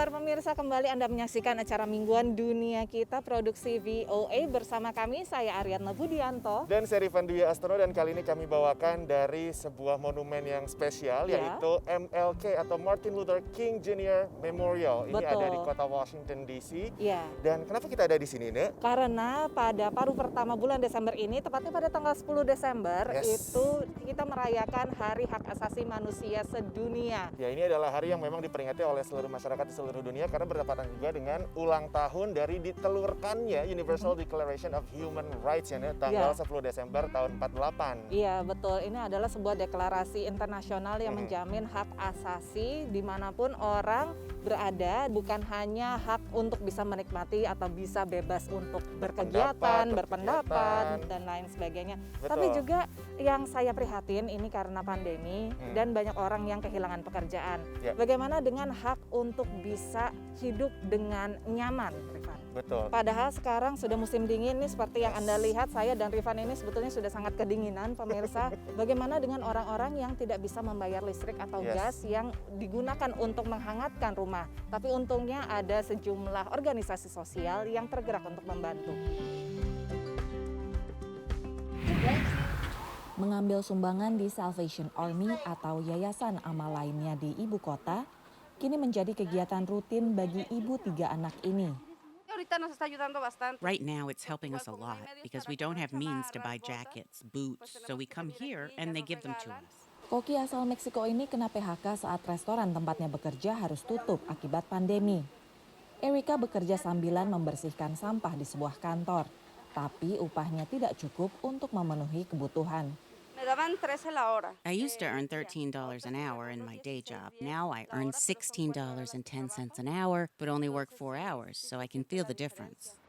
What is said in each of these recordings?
kabar pemirsa? Kembali Anda menyaksikan acara mingguan dunia kita produksi VOA bersama kami, saya Ariadna Budianto. Dan saya Rifan Dwi Astono, dan kali ini kami bawakan dari sebuah monumen yang spesial, yaitu MLK atau Martin Luther King Jr. Memorial. Ini ada di kota Washington DC. Ya. Dan kenapa kita ada di sini, Nek? Karena pada paruh pertama bulan Desember ini, tepatnya pada tanggal 10 Desember, itu kita merayakan Hari Hak Asasi Manusia Sedunia. Ya, ini adalah hari yang memang diperingati oleh seluruh masyarakat di seluruh dunia karena berdekatan juga dengan ulang tahun dari ditelurkannya Universal Declaration of Human Rights ya, tanggal 10 Desember tahun 48. Iya, betul. Ini adalah sebuah deklarasi internasional yang menjamin hak asasi dimanapun orang berada, bukan hanya hak untuk bisa menikmati atau bisa bebas untuk berkegiatan, berpendapat, dan lain sebagainya. Betul. Tapi juga yang saya prihatin ini karena pandemi dan banyak orang yang kehilangan pekerjaan. Bagaimana dengan hak untuk bisa hidup dengan nyaman, Rifan? Betul. Padahal sekarang sudah musim dingin nih, seperti yang Anda lihat, saya dan Rifan ini sebetulnya sudah sangat kedinginan, pemirsa. Bagaimana dengan orang-orang yang tidak bisa membayar listrik atau gas yang digunakan untuk menghangatkan rumah? Tapi untungnya ada sejumlah organisasi sosial yang tergerak untuk membantu. Mengambil sumbangan di Salvation Army atau yayasan amal lainnya di ibu kota, kini menjadi kegiatan rutin bagi ibu 3 anak ini. Right now it's helping us a lot because we don't have means to buy jackets, boots, so we come here and they give them to us. Koki asal Meksiko ini kena PHK saat restoran tempatnya bekerja harus tutup akibat pandemi. Erika bekerja sambilan membersihkan sampah di sebuah kantor, tapi upahnya tidak cukup untuk memenuhi kebutuhan. I used to earn $13 an hour in my day job. Now I earn $16.10 an hour, but only work 4 hours, so I can feel the difference.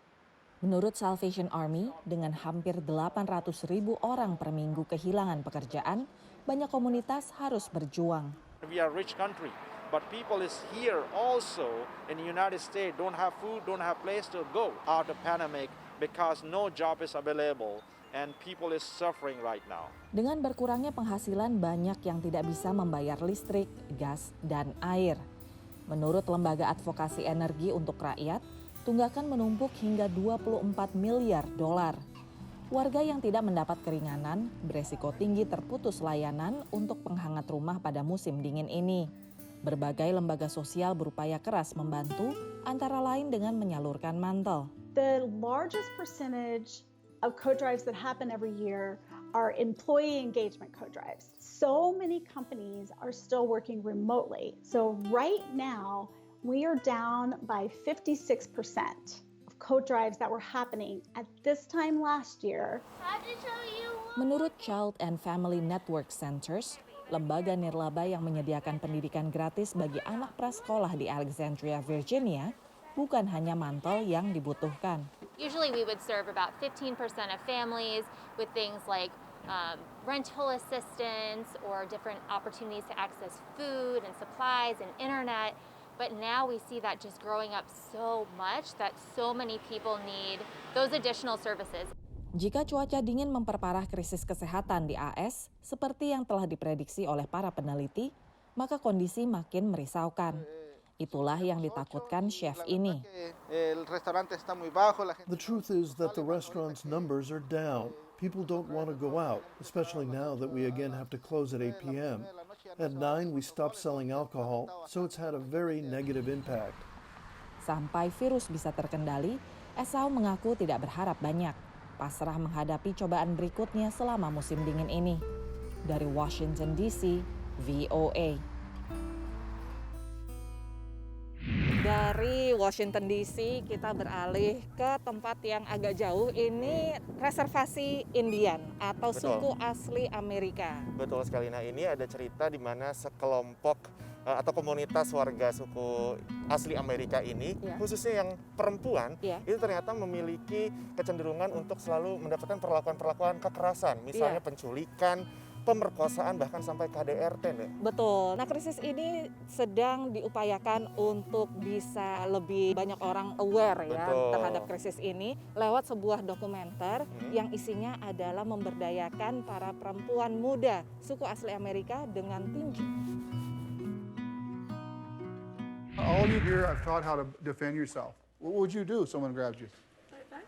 Menurut Salvation Army, dengan hampir 800.000 orang per minggu kehilangan pekerjaan, banyak komunitas harus berjuang. We are a rich country, but people is here also in the United States don't have food, don't have place to go out of pandemic because no job is available. And people is suffering right now. Dengan berkurangnya penghasilan, banyak yang tidak bisa membayar listrik, gas, dan air. Menurut Lembaga Advokasi Energi untuk Rakyat, tunggakan menumpuk hingga 24 miliar dolar. Warga yang tidak mendapat keringanan beresiko tinggi terputus layanan untuk penghangat rumah pada musim dingin ini. Berbagai lembaga sosial berupaya keras membantu, antara lain dengan menyalurkan mantel. The largest percentage of code drives that happen every year are employee engagement code drives. So many companies are still working remotely. So right now, we are down by 56% of code drives that were happening at this time last year. Menurut Child and Family Network Centers, lembaga nirlaba yang menyediakan pendidikan gratis bagi anak prasekolah di Alexandria, Virginia, bukan hanya mantel yang dibutuhkan. Usually we would serve about 15% of families with things like rental assistance or different opportunities to access food and supplies and internet. But now we see that just growing up so much that so many people need those additional services. Jika cuaca dingin memperparah krisis kesehatan di AS, seperti yang telah diprediksi oleh para peneliti, maka kondisi makin merisaukan. Itulah yang ditakutkan chef ini. The truth is that the restaurant's numbers are down. People don't want to go out, especially now that we again have to close at 8 p.m. At 9, we stopped selling alcohol, so it's had a very negative impact. Sampai virus bisa terkendali, Esau mengaku tidak berharap banyak. Pasrah menghadapi cobaan berikutnya selama musim dingin ini. Dari Washington DC, VOA. Dari Washington DC kita beralih ke tempat yang agak jauh, ini reservasi Indian atau suku asli Amerika. Betul sekali. Nah, ini ada cerita di mana sekelompok atau komunitas warga suku asli Amerika ini, khususnya yang perempuan, itu ternyata memiliki kecenderungan untuk selalu mendapatkan perlakuan-perlakuan kekerasan, misalnya penculikan, pemerkosaan, bahkan sampai KDRT. Betul. Nah, krisis ini sedang diupayakan untuk bisa lebih banyak orang aware terhadap krisis ini lewat sebuah dokumenter yang isinya adalah memberdayakan para perempuan muda suku asli Amerika dengan tinju. All you hear, I've taught how to defend yourself. What would you do if someone grabs you? Fight back.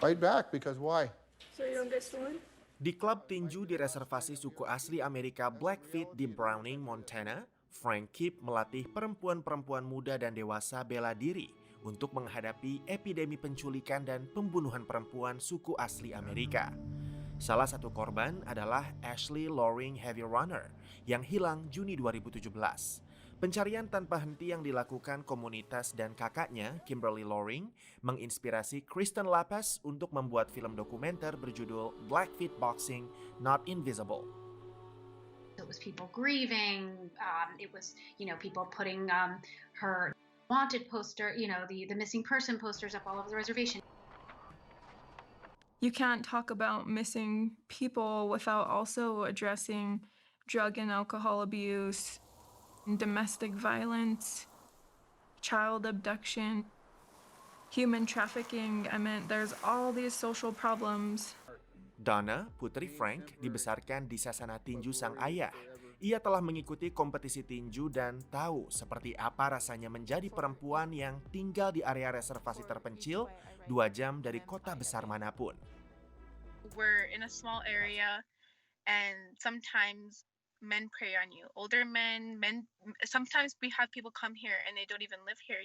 Fight back, because why? So you don't get stolen? Di klub tinju di reservasi suku asli Amerika Blackfeet di Browning, Montana, Frank Kipp melatih perempuan-perempuan muda dan dewasa bela diri untuk menghadapi epidemi penculikan dan pembunuhan perempuan suku asli Amerika. Salah satu korban adalah Ashley Loring Heavy Runner yang hilang Juni 2017. Pencarian tanpa henti yang dilakukan komunitas dan kakaknya, Kimberly Loring, menginspirasi Kristen Lappas untuk membuat film dokumenter berjudul Blackfeet Boxing Not Invisible. It was people grieving, it was, people putting her wanted poster, the missing person posters up all over the reservation. You can't talk about missing people without also addressing drug and alcohol abuse, domestic violence, child abduction, human trafficking. There's all these social problems. Donna, putri Frank, dibesarkan di sasana tinju sang ayah. Ia telah mengikuti kompetisi tinju dan tahu seperti apa rasanya menjadi perempuan yang tinggal di area reservasi terpencil 2 jam dari kota besar manapun. We're in a small area and sometimes men prey on you. Older men, sometimes we have people come here and they don't even live here,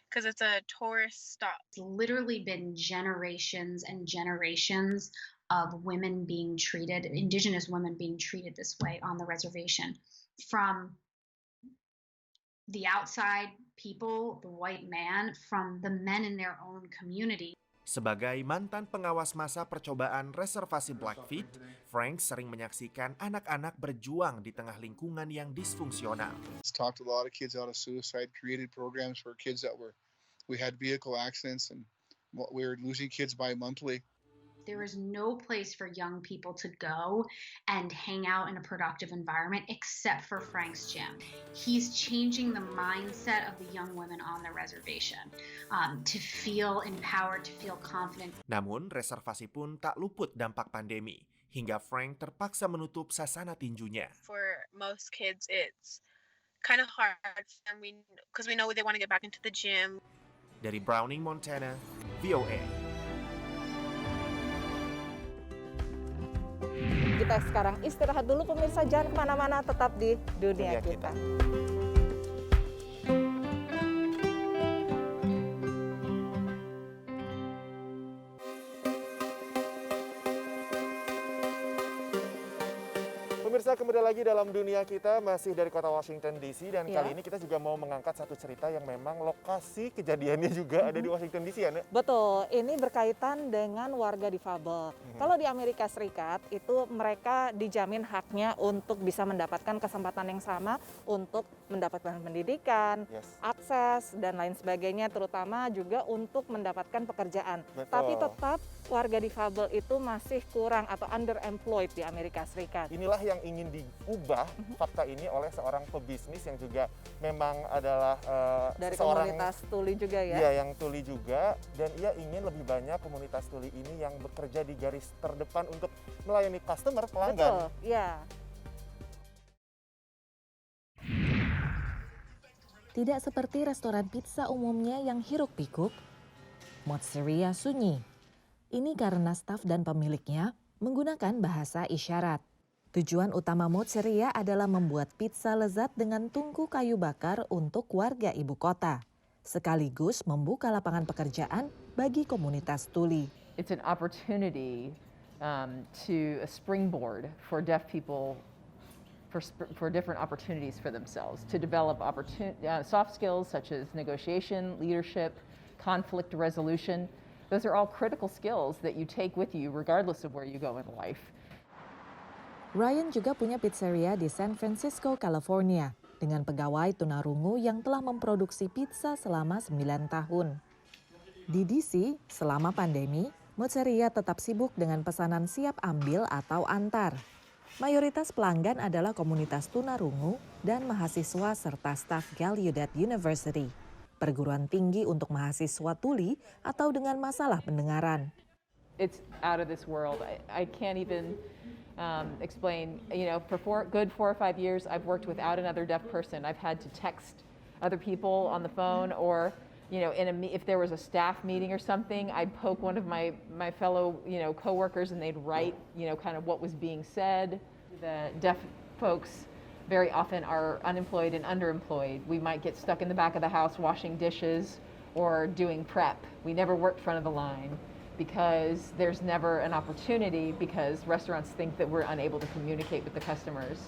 because it's a tourist stop. It's literally been generations and generations of women being treated, indigenous women being treated this way on the reservation. From the outside people, the white man, from the men in their own community. Sebagai mantan pengawas masa percobaan reservasi Blackfeet, Frank sering menyaksikan anak-anak berjuang di tengah lingkungan yang disfungsional. It's talked a lot of kids out of suicide, created programs for kids we had vehicle accidents and we were losing kids bi-monthly. There is no place for young people to go and hang out in a productive environment except for Frank's gym. He's changing the mindset of the young women on the reservation to feel empowered, to feel confident. Namun, reservasi pun tak luput dampak pandemi, hingga Frank terpaksa menutup sasana tinjunya. For most kids, it's kind of hard because we know they want to get back into the gym. Dari Browning, Montana, VOA. Kita sekarang istirahat dulu pemirsa, jangan kemana-mana, tetap di Dunia Kita. Pemirsa, kembali lagi dalam Dunia Kita, masih dari kota Washington DC, dan kali ini kita juga mau mengangkat satu cerita yang memang lokasi kejadiannya juga ada di Washington DC, ya, Nek? Betul, ini berkaitan dengan warga difabel. Kalau di Amerika Serikat itu mereka dijamin haknya untuk bisa mendapatkan kesempatan yang sama untuk mendapatkan pendidikan, akses dan lain sebagainya, terutama juga untuk mendapatkan pekerjaan. Betul. Tapi tetap warga difabel itu masih kurang atau underemployed di Amerika Serikat. Inilah yang ingin diubah fakta ini oleh seorang pebisnis yang juga memang adalah dari seorang komunitas tuli juga ya. Iya, yang tuli juga, dan ia ingin lebih banyak komunitas tuli ini yang bekerja di garis terdepan untuk melayani customer, pelanggan. Betul, ya. Tidak seperti restoran pizza umumnya yang hiruk-pikuk, Mozzeria sunyi. Ini karena staf dan pemiliknya menggunakan bahasa isyarat. Tujuan utama Mozzeria adalah membuat pizza lezat dengan tungku kayu bakar untuk warga ibu kota, sekaligus membuka lapangan pekerjaan bagi komunitas tuli. It's an opportunity to a springboard for deaf people for different opportunities for themselves, to develop soft skills such as negotiation, leadership, conflict resolution. Those are all critical skills that you take with you regardless of where you go in life. Ryan juga punya pizzeria di San Francisco, California, dengan pegawai tunarungu yang telah memproduksi pizza selama 9 tahun. Di DC, selama pandemi, Mozzeria tetap sibuk dengan pesanan siap ambil atau antar. Mayoritas pelanggan adalah komunitas tunarungu dan mahasiswa serta staf Gallaudet University, perguruan tinggi untuk mahasiswa tuli atau dengan masalah pendengaran. It's out of this world. I can't even explain. For 4 or 5 years, I've worked without another deaf person. I've had to text other people on the phone, or if there was a staff meeting or something, I'd poke one of my fellow coworkers, and they'd write kind of what was being said. The deaf folks very often are unemployed and underemployed. We might get stuck in the back of the house washing dishes or doing prep. We never worked front of the line because there's never an opportunity, because restaurants think that we're unable to communicate with the customers.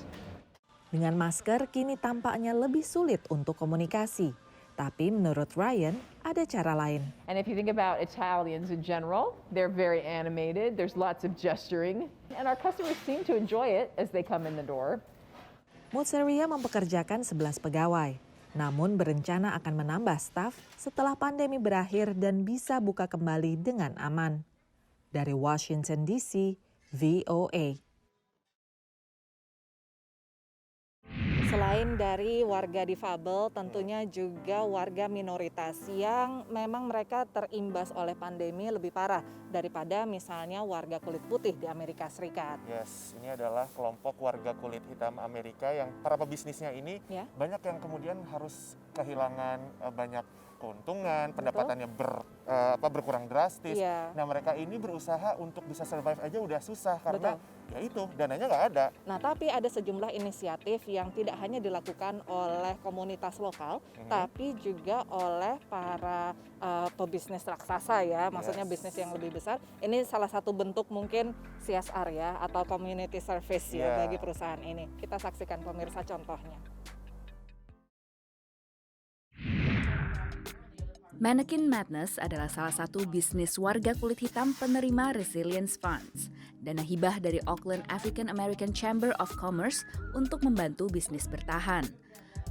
Dengan masker kini tampaknya lebih sulit untuk komunikasi. Tapi menurut Ryan, ada cara lain. And if you think about Italians in general, they're very animated. There's lots of gesturing. And our customers seem to enjoy it as they come in the door. Mozzarella mempekerjakan 11 pegawai, namun berencana akan menambah staf setelah pandemi berakhir dan bisa buka kembali dengan aman. Dari Washington DC, VOA. Selain dari warga difabel, tentunya juga warga minoritas yang memang mereka terimbas oleh pandemi lebih parah daripada misalnya warga kulit putih di Amerika Serikat. Yes, ini adalah kelompok warga kulit hitam Amerika yang para pebisnisnya ini banyak yang kemudian harus kehilangan banyak keuntungan, pendapatannya berkurang drastis. Nah, mereka ini berusaha untuk bisa survive aja udah susah karena ya itu dananya nggak ada. Nah, tapi ada sejumlah inisiatif yang tidak hanya dilakukan oleh komunitas lokal, tapi juga oleh para pebisnis raksasa ya, maksudnya bisnis yang lebih besar. Ini salah satu bentuk mungkin CSR ya, atau community service ya bagi perusahaan ini. Kita saksikan pemirsa contohnya. Mannequin Madness adalah salah satu bisnis warga kulit hitam penerima Resilience Funds, dana hibah dari Auckland African American Chamber of Commerce untuk membantu bisnis bertahan.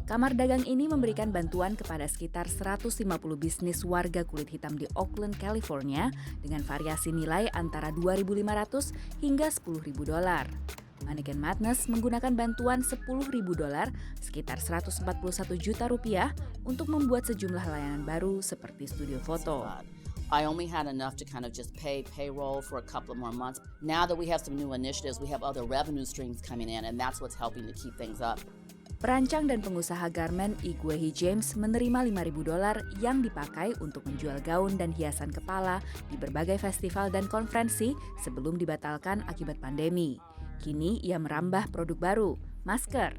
Kamar dagang ini memberikan bantuan kepada sekitar 150 bisnis warga kulit hitam di Oakland, California dengan variasi nilai antara $2.500 hingga $10.000. Mannequin Madness menggunakan bantuan $10.000, sekitar 141 juta rupiah, untuk membuat sejumlah layanan baru seperti studio foto. I only had enough to kind of just pay payroll for a couple of more months. Now that we have some new initiatives, we have other revenue streams coming in, and that's what's helping to keep things up. Perancang dan pengusaha garmen Igwehi James menerima $5.000 yang dipakai untuk menjual gaun dan hiasan kepala di berbagai festival dan konferensi sebelum dibatalkan akibat pandemi. Kini ia merambah produk baru, masker.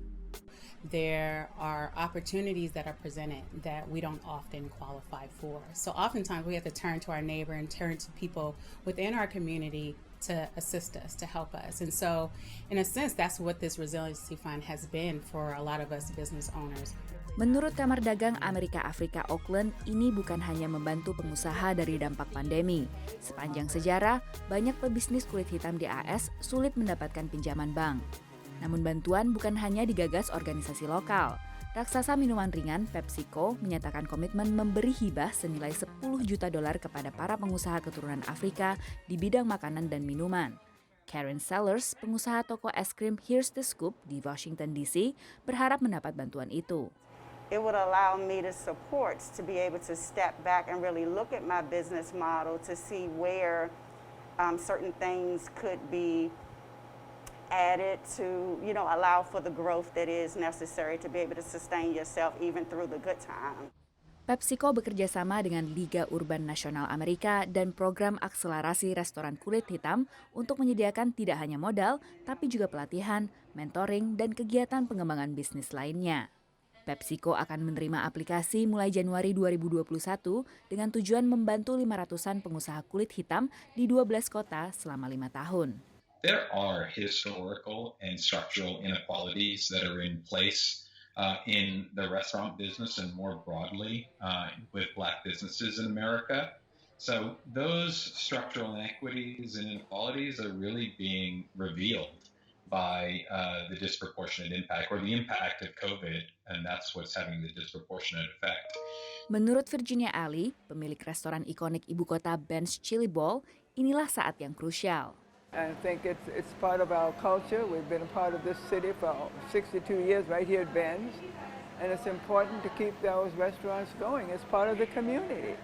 There are opportunities that are presented that we don't often qualify for. So oftentimes we have to turn to our neighbor and turn to people within our community to assist us, to help us. And so in a sense, that's what this Resiliency Fund has been for a lot of us business owners. Menurut Kamar Dagang Amerika Afrika Auckland, ini bukan hanya membantu pengusaha dari dampak pandemi. Sepanjang sejarah, banyak pebisnis kulit hitam di AS sulit mendapatkan pinjaman bank. Namun bantuan bukan hanya digagas organisasi lokal. Raksasa minuman ringan PepsiCo menyatakan komitmen memberi hibah senilai $10 juta kepada para pengusaha keturunan Afrika di bidang makanan dan minuman. Karen Sellers, pengusaha toko es krim Here's the Scoop di Washington DC, berharap mendapat bantuan itu. It would allow me to support, to be able to step back and really look at my business model to see where certain things could be added to, allow for the growth that is necessary to be able to sustain yourself even through the good time. PepsiCo bekerja sama dengan Liga Urban Nasional Amerika dan program akselerasi restoran kulit hitam untuk menyediakan tidak hanya modal, tapi juga pelatihan, mentoring, dan kegiatan pengembangan bisnis lainnya. PepsiCo akan menerima aplikasi mulai Januari 2021 dengan tujuan membantu 500-an pengusaha kulit hitam di 12 kota selama 5 tahun. There are historical and structural inequalities that are in place in the restaurant business and more broadly with Black businesses in America. So those structural inequities and inequalities are really being revealed by the disproportionate impact or the impact of COVID, and that's what's having the disproportionate effect. Menurut Virginia Ali, pemilik restoran ikonik ibu kota Ben's Chili Bowl, inilah saat yang krusial. I think it's part of our culture. We've been a part of this city for 62 years right here at Ben's, and it's important to keep those restaurants going. It's part of the community.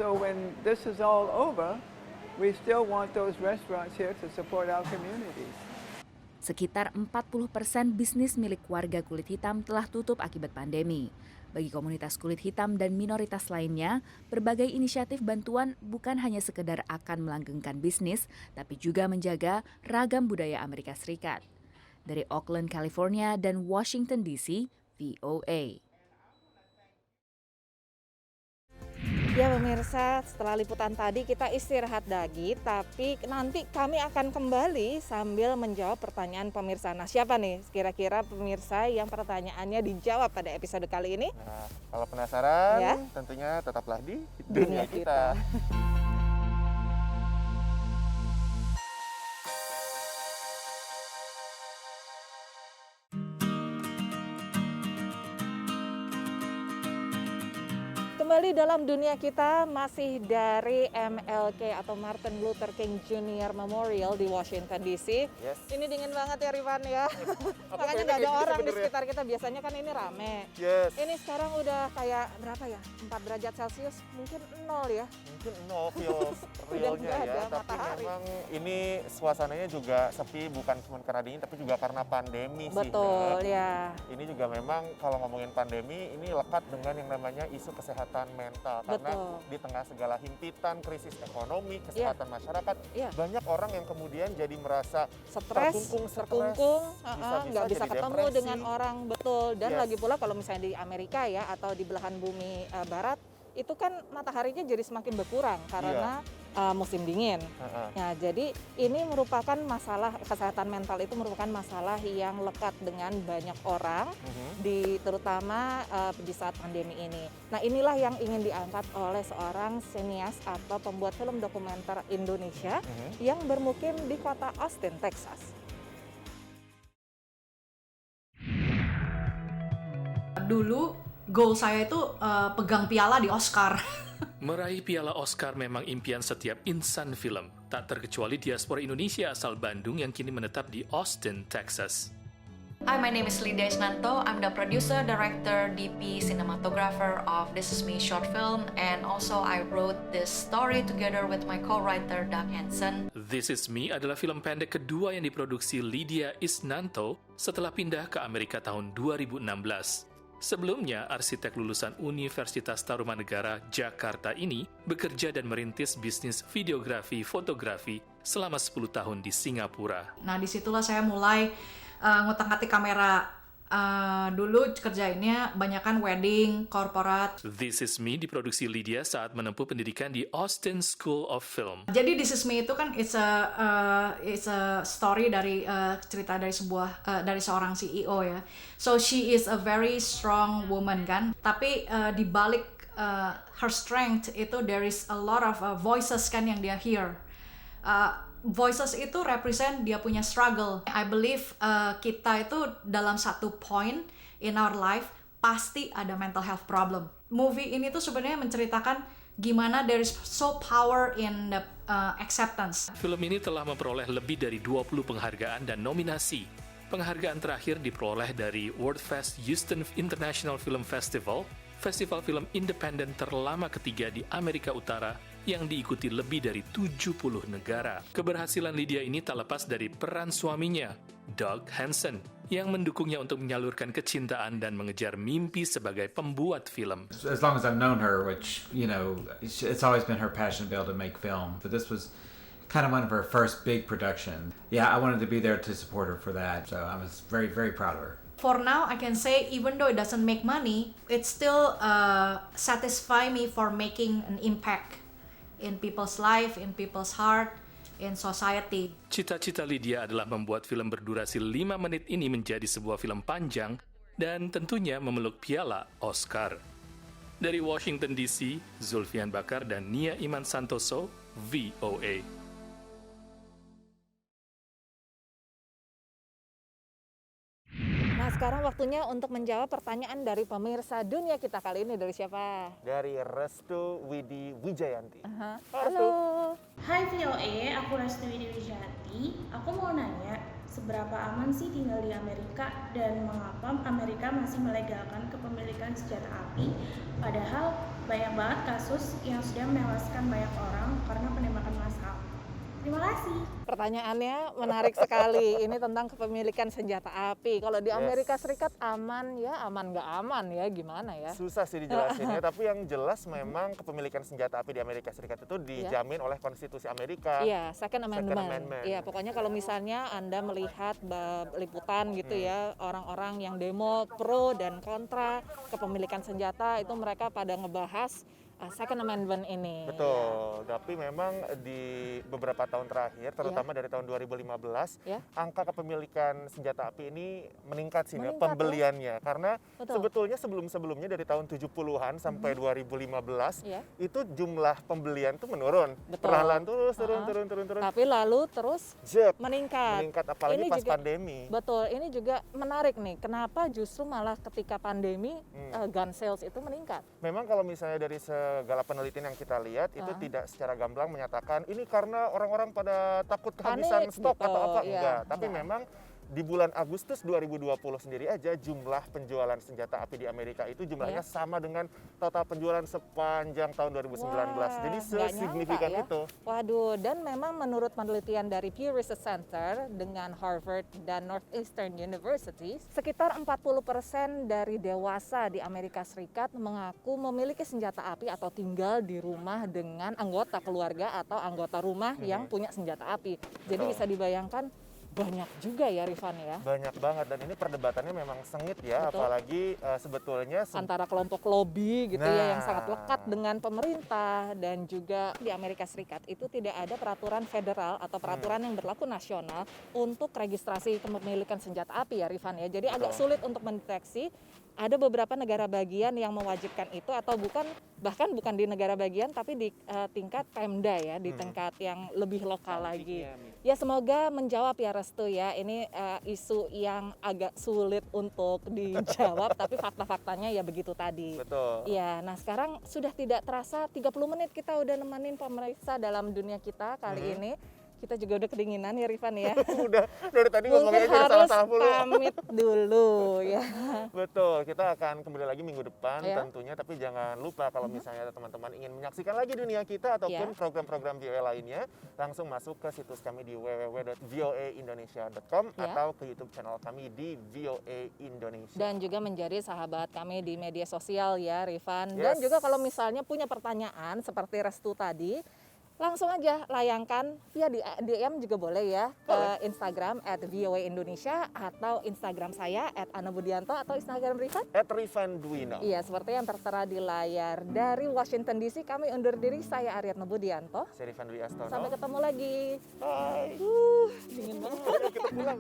So when this is all over, we still want those restaurants here to support our communities. Sekitar 40% bisnis milik warga kulit hitam telah tutup akibat pandemi. Bagi komunitas kulit hitam dan minoritas lainnya, berbagai inisiatif bantuan bukan hanya sekedar akan melanggengkan bisnis, tapi juga menjaga ragam budaya Amerika Serikat. Dari Oakland, California dan Washington DC, VOA. Ya pemirsa, setelah liputan tadi kita istirahat lagi, tapi nanti kami akan kembali sambil menjawab pertanyaan pemirsa. Nah, siapa nih kira-kira pemirsa yang pertanyaannya dijawab pada episode kali ini? Nah, kalau penasaran, ya? Tentunya tetaplah di Dunia Kita. Kembali dalam Dunia Kita, masih dari MLK atau Martin Luther King Jr. Memorial di Washington DC. Yes. Ini dingin banget ya Rifan ya. Makanya nggak ada orang di sekitar kita. Biasanya kan ini rame. Yes. Ini sekarang udah kayak berapa ya? 4 derajat Celcius, mungkin 0 ya. Mungkin 0 feels realnya ya. Tapi matahari. Memang ini suasananya juga sepi, bukan cuma karena dingin, tapi juga karena pandemi. Betul sih. ya. Ini juga memang kalau ngomongin pandemi, ini lekat dengan yang namanya isu kesehatan mental. Karena di tengah segala himpitan, krisis ekonomi, kesehatan masyarakat, banyak orang yang kemudian jadi merasa stres, terkungkung, nggak bisa ketemu depresi. Dengan orang, betul. Dan lagi pula kalau misalnya di Amerika ya, atau di belahan bumi barat, itu kan mataharinya jadi semakin berkurang karena musim dingin. Nah, jadi ini merupakan masalah kesehatan mental, itu merupakan masalah yang lekat dengan banyak orang, terutama di saat pandemi ini. Nah, inilah yang ingin diangkat oleh seorang sinias atau pembuat film dokumenter Indonesia yang bermukim di kota Austin, Texas. Dulu goal saya itu pegang piala di Oscar. Meraih piala Oscar memang impian setiap insan film, tak terkecuali diaspora Indonesia asal Bandung yang kini menetap di Austin, Texas. Hi, my name is Lydia Isnanto. I'm the producer, director, DP, cinematographer of This Is Me short film, and also I wrote this story together with my co-writer Doug Hansen. This Is Me adalah film pendek kedua yang diproduksi Lydia Isnanto setelah pindah ke Amerika tahun 2016. Sebelumnya, arsitek lulusan Universitas Tarumanegara, Jakarta ini bekerja dan merintis bisnis videografi, fotografi selama 10 tahun di Singapura. Nah, disitulah saya mulai ngutak-ngatik kamera. Dulu kerjainnya banyakan wedding, korporat. This Is Me diproduksi Lydia saat menempuh pendidikan di Austin School of Film. Jadi This Is Me itu kan it's a story dari cerita dari seorang CEO ya. So she is a very strong woman kan. Tapi di balik her strength itu there is a lot of voices kan yang dia hear. Voices itu represent dia punya struggle. I believe kita itu dalam satu point in our life pasti ada mental health problem. Movie ini tuh sebenarnya menceritakan gimana there is so power in the acceptance. Film ini telah memperoleh lebih dari 20 penghargaan dan nominasi. Penghargaan terakhir diperoleh dari WorldFest Houston International Film Festival, festival film independen terlama ketiga di Amerika Utara yang diikuti lebih dari 70 negara. Keberhasilan Lydia ini tak lepas dari peran suaminya, Doug Hansen, yang mendukungnya untuk menyalurkan kecintaan dan mengejar mimpi sebagai pembuat film. As long as I've known her, which, you know, it's always been her passion to be able to make film, but this was kind of one of her first big productions. Yeah, I wanted to be there to support her for that, so I was very, very proud of her. For now, I can say even though it doesn't make money, it still satisfy me for making an impact in people's life, in people's heart, in society. Cita-cita Lydia adalah membuat film berdurasi 5 menit ini menjadi sebuah film panjang dan tentunya memeluk piala Oscar. Dari Washington DC, Zulfian Bakar dan Nia Iman Santoso, VOA. Nah, sekarang waktunya untuk menjawab pertanyaan dari pemirsa Dunia Kita. Kali ini dari siapa? Dari Restu Widi Wijayanti. Halo. Hai VOA, aku Restu Widi Wijayanti. Aku mau nanya, seberapa aman sih tinggal di Amerika dan mengapa Amerika masih melegalkan kepemilikan senjata api? Padahal banyak banget kasus yang sudah menewaskan banyak orang karena penembakan massal. Terima kasih. Pertanyaannya menarik sekali. Ini tentang kepemilikan senjata api. Kalau di Amerika Serikat aman ya, aman nggak aman ya, gimana ya? Susah sih dijelasinnya, tapi yang jelas memang kepemilikan senjata api di Amerika Serikat itu dijamin oleh Konstitusi Amerika. Iya, Second Amendment. Iya, pokoknya kalau misalnya Anda melihat liputan gitu ya, orang-orang yang demo pro dan kontra kepemilikan senjata, itu mereka pada ngebahas Second Amendment ini. Betul, tapi memang di beberapa tahun terakhir, terutama dari tahun 2015, angka kepemilikan senjata api ini meningkat sih, pembeliannya. Karena sebetulnya sebelum-sebelumnya dari tahun 70-an sampai 2015, itu jumlah pembelian tuh menurun. Perlahan terus turun. Tapi lalu terus meningkat. Apalagi ini pas juga, pandemi. Betul, ini juga menarik nih. Kenapa justru malah ketika pandemi gun sales itu meningkat? Memang kalau misalnya dari segala penelitian yang kita lihat itu tidak secara gamblang menyatakan ini karena orang-orang pada takut kehabisan stok gitu, atau apa, enggak. Tapi memang di bulan Agustus 2020 sendiri aja jumlah penjualan senjata api di Amerika itu jumlahnya sama dengan total penjualan sepanjang tahun 2019. Jadi sesignifikan itu. Waduh, dan memang menurut penelitian dari Pew Research Center dengan Harvard dan Northeastern University, sekitar 40% dari dewasa di Amerika Serikat mengaku memiliki senjata api atau tinggal di rumah dengan anggota keluarga atau anggota rumah yang punya senjata api. Jadi bisa dibayangkan banyak juga ya Rifan ya. Banyak banget, dan ini perdebatannya memang sengit ya. Apalagi sebetulnya antara kelompok lobby gitu ya yang sangat lekat dengan pemerintah, dan juga di Amerika Serikat itu tidak ada peraturan federal atau peraturan yang berlaku nasional untuk registrasi kepemilikan senjata api ya Rifan ya. Jadi agak sulit untuk mendeteksi. Ada beberapa negara bagian yang mewajibkan itu, atau bahkan bukan di negara bagian tapi di tingkat Pemda ya, di tingkat yang lebih lokal lagi. Ya semoga menjawab ya Restu ya. Ini isu yang agak sulit untuk dijawab tapi fakta-faktanya ya begitu tadi. Betul. Ya, nah sekarang sudah tidak terasa 30 menit kita udah nemenin pemirsa dalam dunia kita kali ini. Kita juga udah kedinginan ya Rifan ya. Udah dari tadi ngomongnya aja salah-salah mulu. Pamit dulu ya. Betul, kita akan kembali lagi minggu depan tentunya, tapi jangan lupa kalau misalnya teman-teman ingin menyaksikan lagi dunia kita ataupun program-program VOA lainnya, langsung masuk ke situs kami di www.voaindonesia.com atau ke YouTube channel kami di VOA Indonesia. Dan juga menjadi sahabat kami di media sosial ya Rifan. Dan juga kalau misalnya punya pertanyaan seperti Restu tadi, langsung aja layangkan via DM juga boleh ya ke Instagram @voaindonesia atau Instagram saya @anabudianto atau Instagram Rifan @rifanduino. Iya, seperti yang tertera di layar. Dari Washington DC kami undur diri, saya Ariadna Budianto. Saya Rifan Dwi Astono. Sampai ketemu lagi. Bye. Dingin banget. Kita pulang.